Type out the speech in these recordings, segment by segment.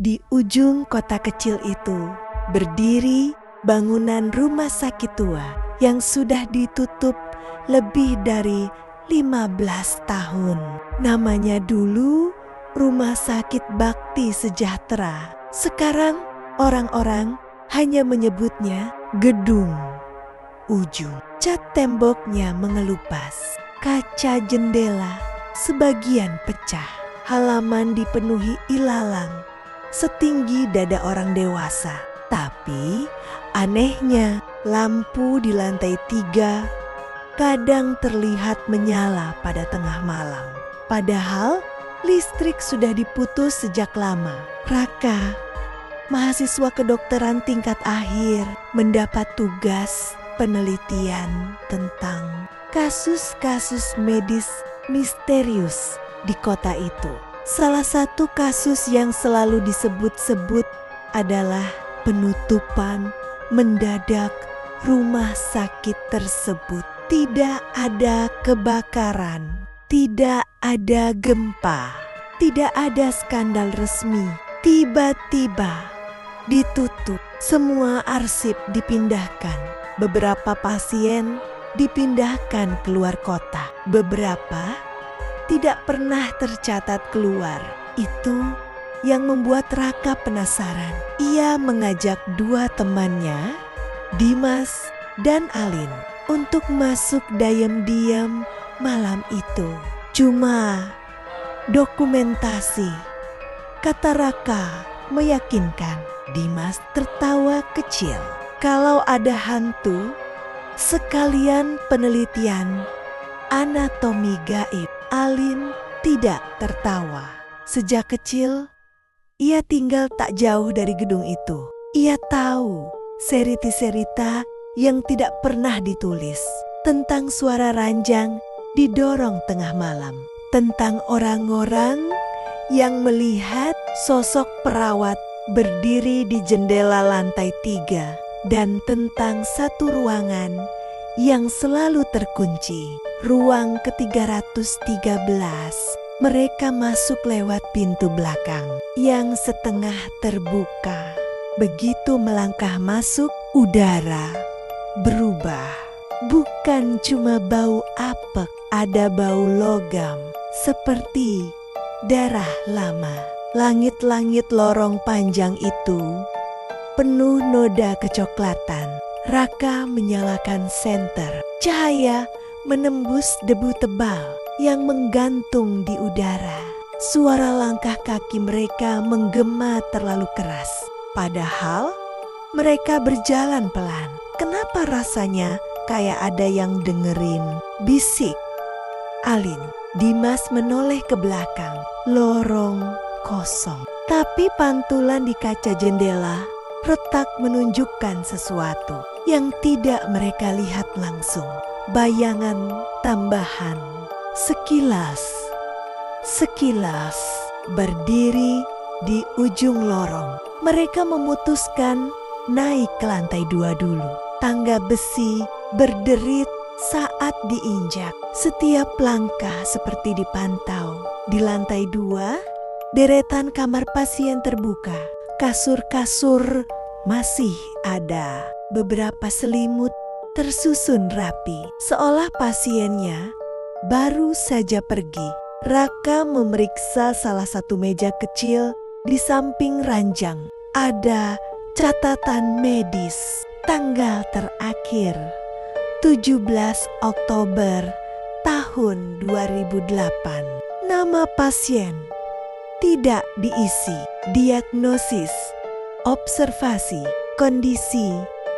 Di ujung kota kecil itu berdiri bangunan rumah sakit tua yang sudah ditutup lebih dari 15 tahun. Namanya dulu Rumah Sakit Bakti Sejahtera. Sekarang orang-orang hanya menyebutnya Gedung Ujung. Cat temboknya mengelupas, kaca jendela sebagian pecah, halaman dipenuhi ilalang setinggi dada orang dewasa. Tapi anehnya lampu di lantai 3 kadang terlihat menyala pada tengah malam. Padahal listrik sudah diputus sejak lama. Raka, mahasiswa kedokteran tingkat akhir, mendapat tugas penelitian tentang kasus-kasus medis misterius di kota itu. Salah satu kasus yang selalu disebut-sebut adalah penutupan mendadak rumah sakit tersebut. Tidak ada kebakaran, tidak ada gempa, tidak ada skandal resmi. Tiba-tiba ditutup, semua arsip dipindahkan. Beberapa pasien dipindahkan keluar kota, beberapa tidak pernah tercatat keluar. Itu yang membuat Raka penasaran. Ia mengajak 2 temannya, Dimas dan Alin, untuk masuk diam-diam malam itu. Cuma dokumentasi, kata Raka meyakinkan. Dimas tertawa kecil. Kalau ada hantu, sekalian penelitian anatomi gaib. Alin tidak tertawa. Sejak kecil, ia tinggal tak jauh dari gedung itu. Ia tahu cerita yang tidak pernah ditulis tentang suara ranjang didorong tengah malam, tentang orang-orang yang melihat sosok perawat berdiri di jendela lantai 3, dan tentang satu ruangan yang selalu terkunci. Ruang ke-313. Mereka masuk lewat pintu belakang yang setengah terbuka. Begitu melangkah masuk, udara berubah. Bukan cuma bau apek, ada bau logam seperti darah lama. Langit-langit lorong panjang itu penuh noda kecoklatan. Raka menyalakan senter. Cahaya menembus debu tebal yang menggantung di udara. Suara langkah kaki mereka menggema terlalu keras. Padahal mereka berjalan pelan. Kenapa rasanya kayak ada yang dengerin? Bisik Alin. Dimas menoleh ke belakang. Lorong kosong. Tapi pantulan di kaca jendela retak menunjukkan sesuatu yang tidak mereka lihat langsung. Bayangan tambahan. Sekilas berdiri di ujung lorong. Mereka memutuskan naik ke lantai 2 dulu. Tangga besi berderit saat diinjak. Setiap langkah seperti dipantau. Di lantai 2, deretan kamar pasien terbuka. Kasur-kasur masih ada. Beberapa selimut tersusun rapi, seolah pasiennya baru saja pergi. Raka memeriksa salah satu meja kecil di samping ranjang. Ada catatan medis, tanggal terakhir 17 Oktober tahun 2008. Nama pasien tidak diisi. Diagnosis, observasi, kondisi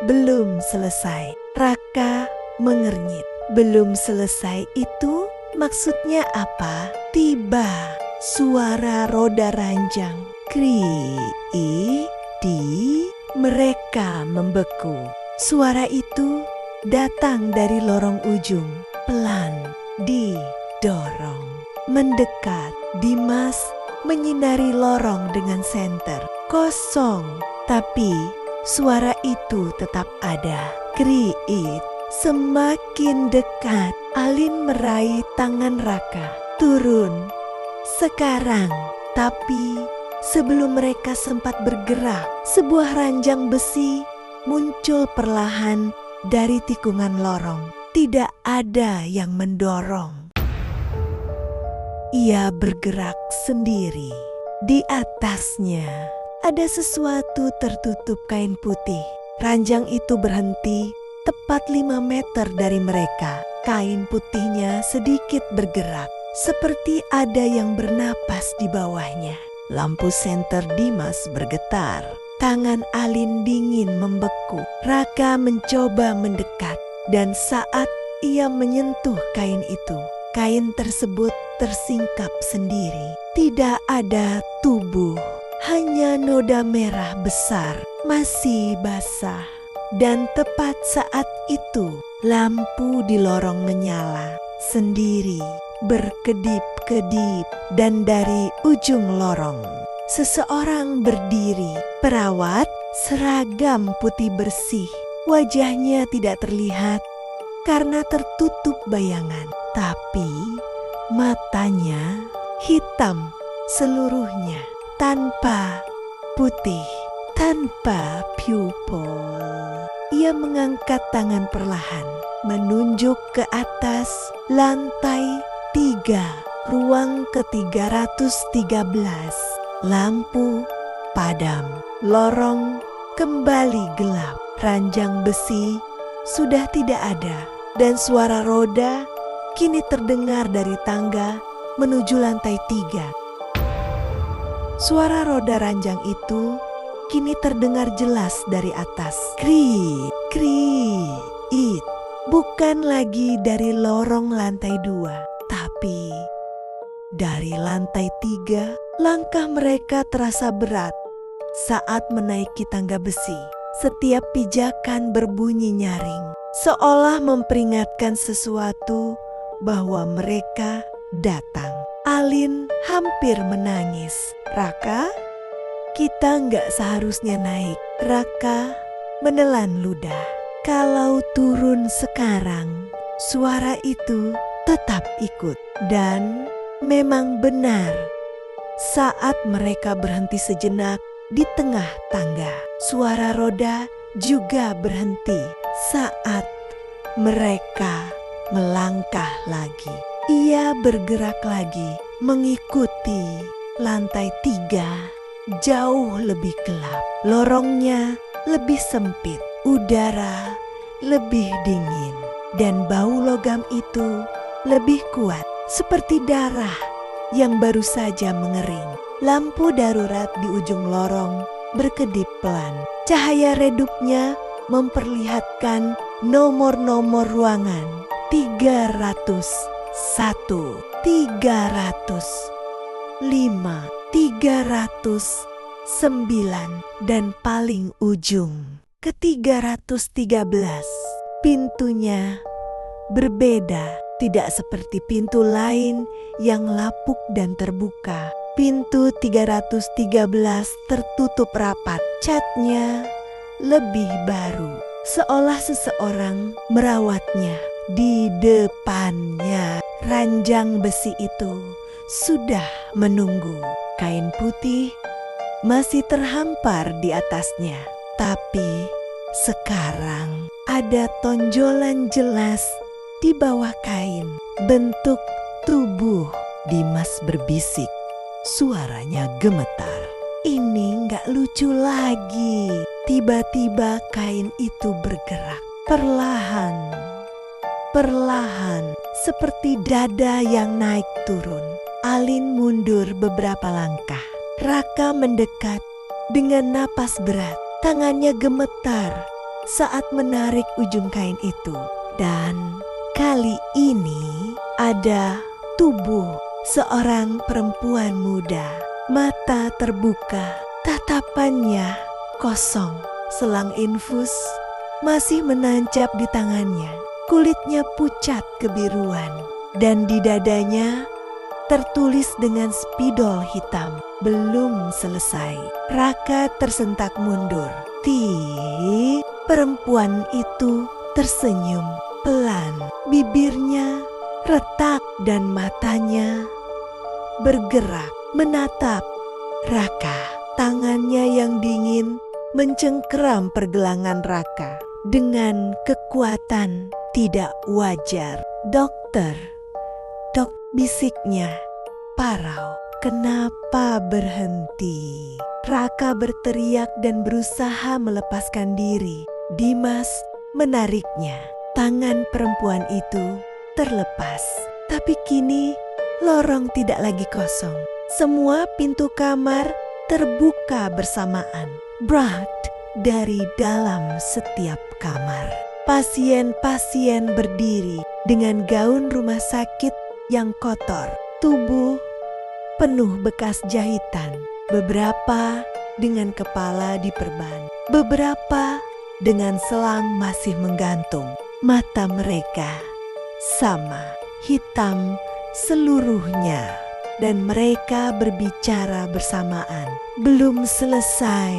belum selesai. Raka mengernyit. Belum selesai itu maksudnya apa? Tiba suara roda ranjang. Mereka membeku. Suara itu datang dari lorong ujung. Pelan didorong. Mendekat. Dimas menyinari lorong dengan senter. Kosong. Tapi suara itu tetap ada. Kriit. Semakin dekat. Alin meraih tangan Raka. Turun. Sekarang. Tapi Sebelum mereka sempat bergerak, sebuah ranjang besi muncul perlahan dari tikungan lorong. Tidak ada yang mendorong. Ia bergerak sendiri. Di atasnya ada sesuatu tertutup kain putih. Ranjang itu berhenti tepat 5 meter dari mereka. Kain putihnya sedikit bergerak, seperti ada yang bernapas di bawahnya. Lampu senter Dimas bergetar. Tangan Alin dingin membeku. Raka mencoba mendekat, dan saat ia menyentuh kain itu, kain tersebut tersingkap sendiri. Tidak ada tubuh, hanya noda merah besar, masih basah. Dan tepat saat itu, lampu di lorong menyala sendiri, berkedip-kedip, dan dari ujung lorong seseorang berdiri. Perawat seragam putih bersih. Wajahnya tidak terlihat karena tertutup bayangan, tapi matanya hitam seluruhnya, tanpa putih, tanpa pupil. Ia mengangkat tangan perlahan, menunjuk ke atas lantai 3, ruang ke-313. Lampu padam, lorong kembali gelap. Ranjang besi sudah tidak ada, dan suara roda kini terdengar dari tangga menuju lantai 3. Suara roda ranjang itu kini terdengar jelas dari atas. Krik, krik, bukan lagi dari lorong lantai 2, tapi dari lantai 3. Langkah mereka terasa berat saat menaiki tangga besi. Setiap pijakan berbunyi nyaring, seolah memperingatkan sesuatu bahwa mereka datang. Alin hampir menangis. Raka, kita nggak seharusnya naik. Raka menelan ludah. Kalau turun sekarang, suara itu tetap ikut. Dan memang benar. Saat mereka berhenti sejenak di tengah tangga, suara roda juga berhenti saat mereka melangkah lagi. Ia bergerak lagi mengikuti lantai 3, jauh lebih gelap. Lorongnya lebih sempit, udara lebih dingin, dan bau logam itu lebih kuat seperti darah yang baru saja mengering. Lampu darurat di ujung lorong berkedip pelan. Cahaya redupnya memperlihatkan nomor-nomor ruangan. 301, 305, 309, dan paling ujung ke-313. Pintunya berbeda. Tidak seperti pintu lain yang lapuk dan terbuka. Pintu 313 tertutup rapat. Catnya lebih baru, seolah seseorang merawatnya. Di depannya, ranjang besi itu sudah menunggu. Kain putih masih terhampar di atasnya. Tapi sekarang ada tonjolan jelas di bawah kain, bentuk tubuh. Dimas berbisik, suaranya gemetar. Ini nggak lucu lagi. Tiba-tiba kain itu bergerak, perlahan, perlahan, seperti dada yang naik turun. Alin mundur beberapa langkah. Raka mendekat dengan napas berat. Tangannya gemetar saat menarik ujung kain itu. Dan kali ini ada tubuh seorang perempuan muda. Mata terbuka, tatapannya kosong. Selang infus masih menancap di tangannya. Kulitnya pucat kebiruan, dan di dadanya tertulis dengan spidol hitam, belum selesai. Raka tersentak mundur. Perempuan itu tersenyum pelan, bibirnya retak dan matanya bergerak menatap Raka. Tangannya yang dingin mencengkeram pergelangan Raka dengan kekuatan tidak wajar. Dokter, bisiknya. Parau, kenapa berhenti? Raka berteriak dan berusaha melepaskan diri. Dimas menariknya. Tangan perempuan itu terlepas. Tapi kini lorong tidak lagi kosong. Semua pintu kamar terbuka bersamaan. Brat dari dalam setiap kamar. Pasien-pasien berdiri dengan gaun rumah sakit yang kotor. Tubuh penuh bekas jahitan. Beberapa dengan kepala diperban. Beberapa dengan selang masih menggantung. Mata mereka sama, hitam seluruhnya. Dan mereka berbicara bersamaan. Belum selesai.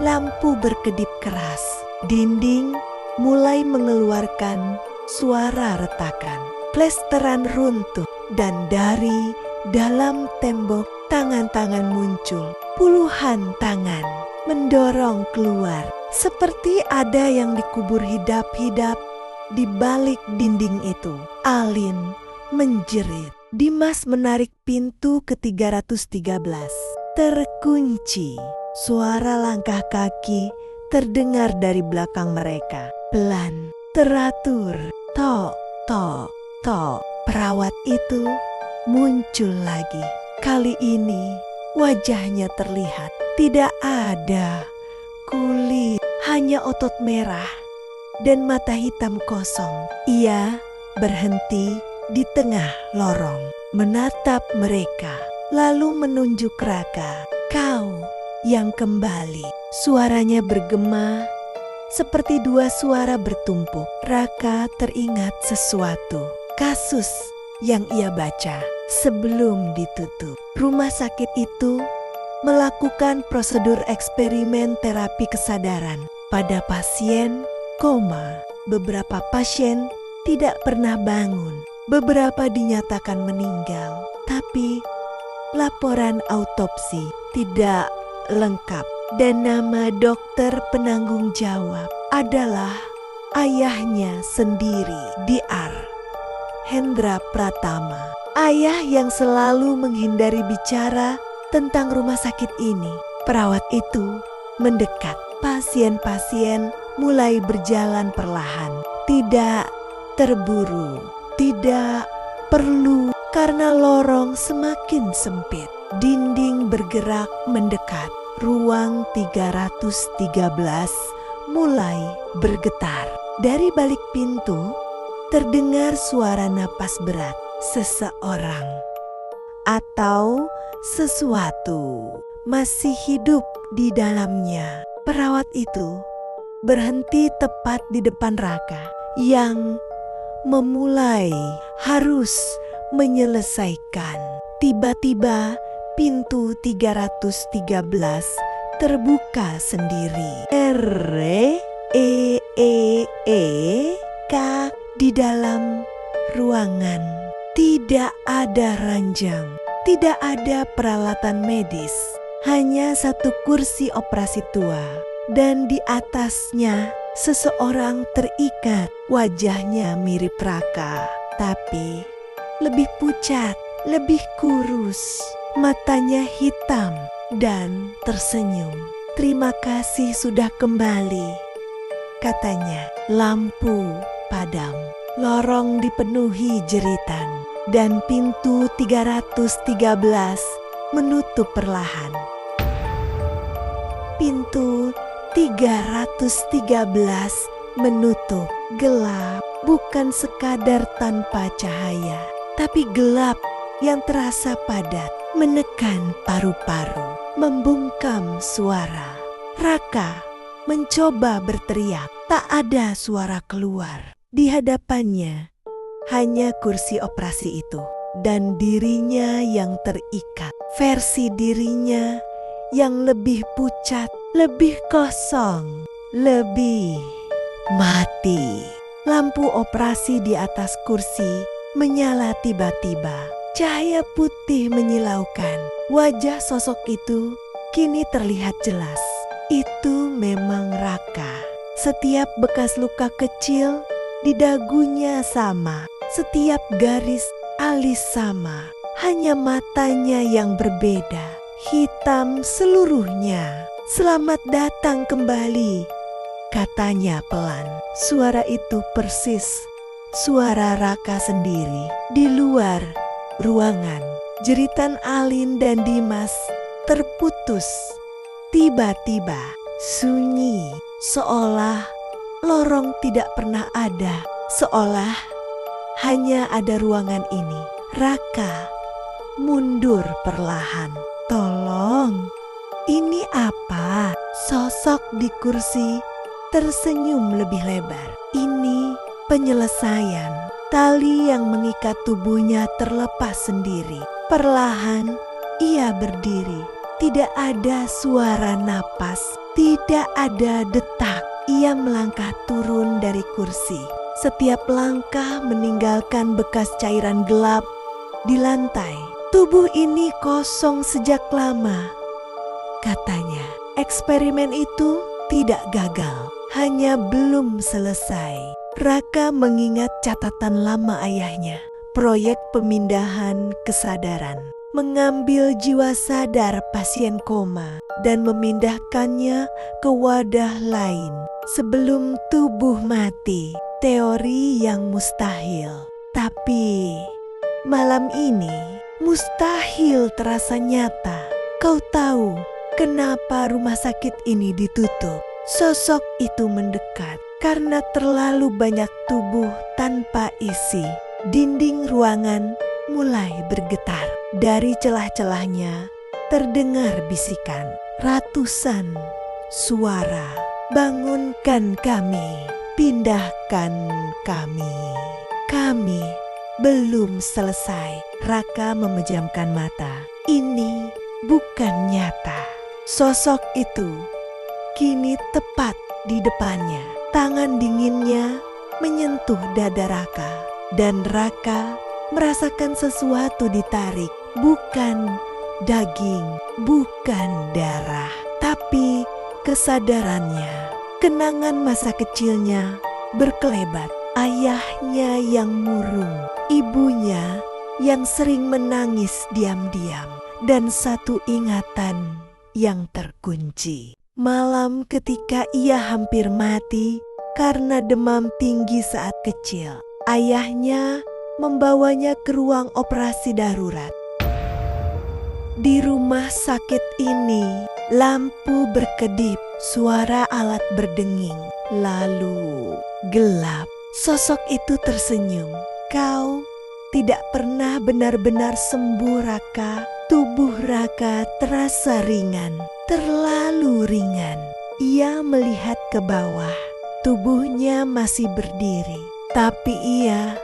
Lampu berkedip keras. Dinding mulai mengeluarkan suara retakan. Plesteran runtuh. Dan dari dalam tembok tangan-tangan muncul. Puluhan tangan mendorong keluar. Seperti ada yang dikubur hidap-hidap di balik dinding itu. Alin menjerit. Dimas menarik pintu ke-313. Terkunci. Suara langkah kaki terdengar dari belakang mereka. Pelan, teratur. Tok, tok, tok. Perawat itu muncul lagi. Kali ini wajahnya terlihat. Tidak ada kulit, hanya otot merah dan mata hitam kosong. Ia berhenti di tengah lorong, menatap mereka, lalu menunjuk Raka. Kau yang kembali. Suaranya bergema seperti dua suara bertumpuk. Raka teringat sesuatu. Kasus yang ia baca sebelum ditutup. Rumah sakit itu melakukan prosedur eksperimen terapi kesadaran pada pasien koma. Beberapa pasien tidak pernah bangun. Beberapa dinyatakan meninggal, tapi laporan autopsi tidak lengkap. Dan nama dokter penanggung jawab adalah ayahnya sendiri, Dr. Hendra Pratama. Ayah yang selalu menghindari bicara tentang rumah sakit ini. Perawat itu mendekat. Pasien-pasien mulai berjalan perlahan. Tidak terburu. Tidak perlu karena lorong semakin sempit. Dinding bergerak mendekat. Ruang 313 mulai bergetar. Dari balik pintu terdengar suara napas berat seseorang atau sesuatu masih hidup di dalamnya. Perawat itu berhenti tepat di depan Raka yang memulai harus menyelesaikan. Tiba-tiba pintu 313 terbuka sendiri. K di dalam ruangan. Tidak ada ranjang, tidak ada peralatan medis, hanya satu kursi operasi tua. Dan di atasnya seseorang terikat. Wajahnya mirip Raka, tapi lebih pucat, lebih kurus. Matanya hitam dan tersenyum. Terima kasih sudah kembali, katanya. Lampu padam. Lorong dipenuhi jeritan. Dan pintu 313 menutup perlahan. Pintu 313 menutup. Gelap, bukan sekadar tanpa cahaya, tapi gelap yang terasa padat, menekan paru-paru, membungkam suara. Raka mencoba berteriak, tak ada suara keluar. Di hadapannya hanya kursi operasi itu dan dirinya yang terikat. Versi dirinya yang lebih pucat, lebih kosong, lebih mati. Lampu operasi di atas kursi menyala tiba-tiba. Cahaya putih menyilaukan. Wajah sosok itu kini terlihat jelas. Itu memang Raka. Setiap bekas luka kecil di dagunya sama. Setiap garis alis sama. Hanya matanya yang berbeda. Hitam seluruhnya. "Selamat datang kembali," katanya pelan. Suara itu persis suara Raka sendiri. Di luar ruangan, jeritan Alin dan Dimas terputus. Tiba-tiba sunyi, seolah lorong tidak pernah ada, seolah hanya ada ruangan ini. Raka mundur perlahan. "Tolong, ini apa?" Sosok di kursi tersenyum lebih lebar. "Ini penyelesaian." Tali yang mengikat tubuhnya terlepas sendiri. Perlahan ia berdiri. Tidak ada suara napas, tidak ada detak. Ia melangkah turun dari kursi. Setiap langkah meninggalkan bekas cairan gelap di lantai. "Tubuh ini kosong sejak lama," katanya. Eksperimen itu tidak gagal, hanya belum selesai. Raka mengingat catatan lama ayahnya. Proyek pemindahan kesadaran. Mengambil jiwa sadar pasien koma dan memindahkannya ke wadah lain sebelum tubuh mati. Teori yang mustahil. Tapi malam ini mustahil terasa nyata. Kau tahu kenapa rumah sakit ini ditutup? Sosok itu mendekat. Karena terlalu banyak tubuh tanpa isi, dinding ruangan mulai bergetar. Dari celah-celahnya terdengar bisikan, ratusan suara. "Bangunkan kami, pindahkan kami. Kami belum selesai." Raka memejamkan mata. Ini bukan nyata. Sosok itu kini tepat di depannya. Tangan dinginnya menyentuh dada Raka, dan Raka merasakan sesuatu ditarik. Bukan daging, bukan darah, tapi kesadarannya. Kenangan masa kecilnya berkelebat. Ayahnya yang murung, ibunya yang sering menangis diam-diam, dan satu ingatan yang terkunci. Malam ketika ia hampir mati karena demam tinggi saat kecil. Ayahnya membawanya ke ruang operasi darurat. Di rumah sakit ini, lampu berkedip, suara alat berdenging, lalu gelap. Sosok itu tersenyum. "Kau tidak pernah benar-benar sembuh, Raka." Tubuh Raka terasa ringan, terlalu ringan. Ia melihat ke bawah. Tubuhnya masih berdiri, tapi ia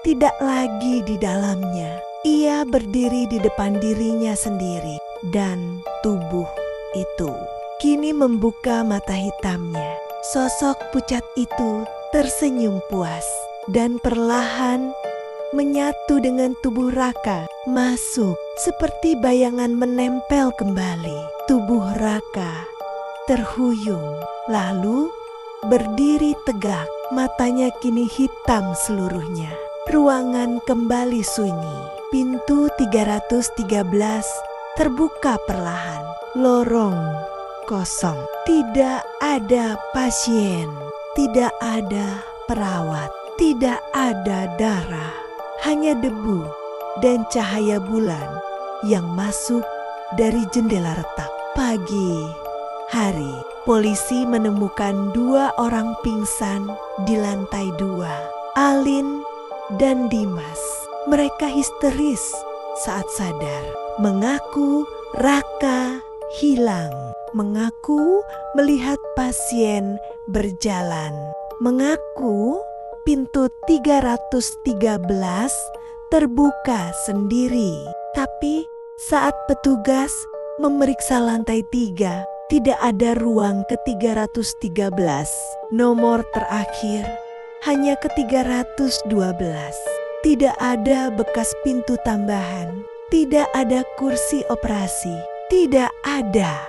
tidak lagi di dalamnya. Ia berdiri di depan dirinya sendiri, dan tubuh itu kini membuka mata hitamnya. Sosok pucat itu tersenyum puas dan perlahan menyatu dengan tubuh Raka, masuk seperti bayangan menempel kembali. Tubuh Raka terhuyung, lalu berdiri tegak. Matanya kini hitam seluruhnya. Ruangan kembali sunyi. Pintu 313 terbuka perlahan. Lorong kosong. Tidak ada pasien, tidak ada perawat, tidak ada darah. Hanya debu dan cahaya bulan yang masuk dari jendela retak. Pagi hari, polisi menemukan 2 orang pingsan di lantai 2. Alin dan Dimas. Mereka histeris saat sadar. Mengaku Raka hilang. Mengaku melihat pasien berjalan. Mengaku pintu 313 terbuka sendiri. Tapi saat petugas memeriksa lantai 3, tidak ada ruang ke 313. Nomor terakhir hanya ke 312. Tidak ada bekas pintu tambahan, tidak ada kursi operasi, tidak ada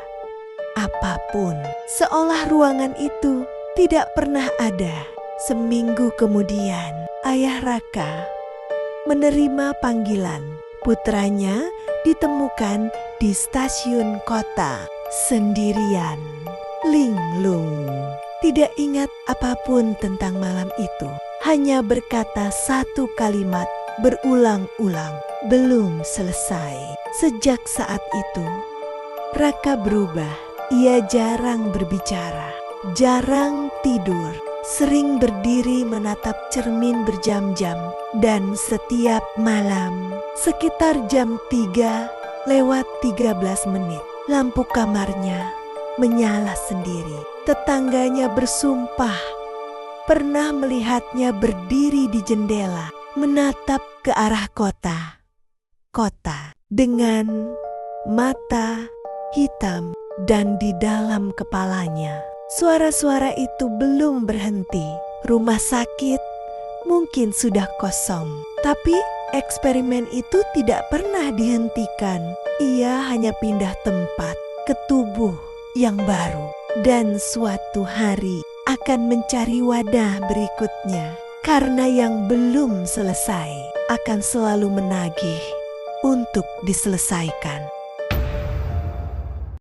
apapun. Seolah ruangan itu tidak pernah ada. Seminggu kemudian, ayah Raka menerima panggilan. Putranya ditemukan di stasiun kota sendirian, linglung. Tidak ingat apapun tentang malam itu. Hanya berkata satu kalimat berulang-ulang, belum selesai. Sejak saat itu, Raka berubah. Ia jarang berbicara, jarang tidur, sering berdiri menatap cermin berjam-jam. Dan setiap malam, sekitar jam 3:13, lampu kamarnya menyala sendiri. Tetangganya bersumpah pernah melihatnya berdiri di jendela, menatap ke arah kota. Kota dengan mata hitam, dan di dalam kepalanya suara-suara itu belum berhenti. Rumah sakit mungkin sudah kosong, tapi eksperimen itu tidak pernah dihentikan. Ia hanya pindah tempat ke tubuh yang baru, dan suatu hari akan mencari wadah berikutnya, karena yang belum selesai akan selalu menagih untuk diselesaikan.